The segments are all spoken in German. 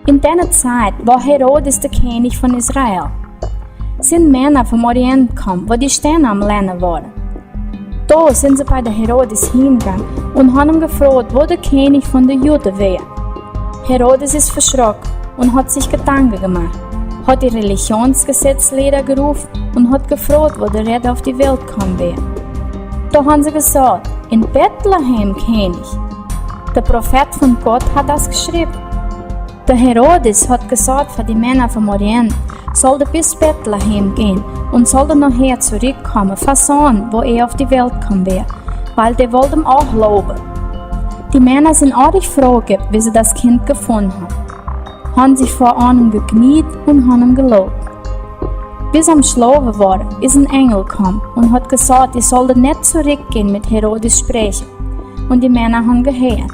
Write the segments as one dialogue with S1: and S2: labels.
S1: In dieser Zeit war Herodes der König von Israel. Sind Männer vom Orient gekommen, wo die Sterne am Lernen waren. Da sind sie bei der Herodes hingegangen und haben ihn gefragt, wo der König von den Juden wäre. Herodes ist verschrocken und hat sich Gedanken gemacht, hat die Religionsgesetzlehrer gerufen und hat gefragt, wo der Retter auf die Welt gekommen wäre. Da haben sie gesagt, in Bethlehem, König. Der Prophet von Gott hat das geschrieben. Der Herodes hat gesagt für die Männer vom Orient, soll er bis Bethlehem gehen und soll er nachher zurückkommen, versahen, wo er auf die Welt kommen wäre, weil der wollte ihm auch loben. Die Männer sind arg froh, wie sie das Kind gefunden haben sich vor ihm gekniet und haben ihm gelobt. Bis am Schlafen war, ist ein Engel gekommen und hat gesagt, ich solle nicht zurückgehen mit Herodes sprechen. Und die Männer haben gehört.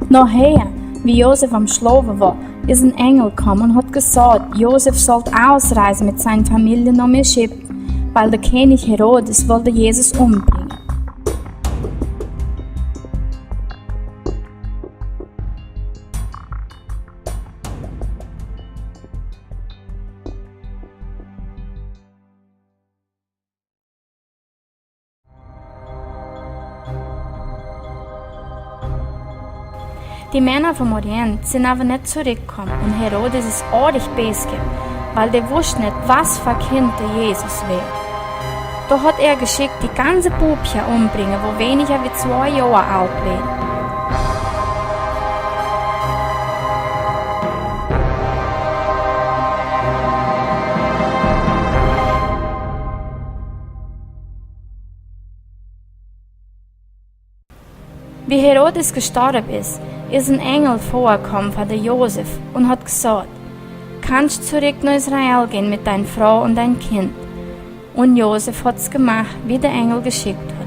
S1: Nachher, wie Josef am Schlafen war, ist ein Engel gekommen und hat gesagt, Josef sollte ausreisen mit seiner Familie nach Ägypten, weil der König Herodes wollte Jesus umbringen. Die Männer vom Orient sind aber nicht zurückgekommen und Herodes ist ordentlich böse, weil der wusste nicht, was für Kind der Jesus wäre. Da hat er geschickt, die ganze Bubchen umbringen, wo weniger wie 2 Jahre alt wären. Wie Herodes gestorben ist ein Engel vorgekommen von der Josef und hat gesagt, kannst zurück nach Israel gehen mit deiner Frau und dein Kind. Und Josef hat's gemacht, wie der Engel geschickt hat.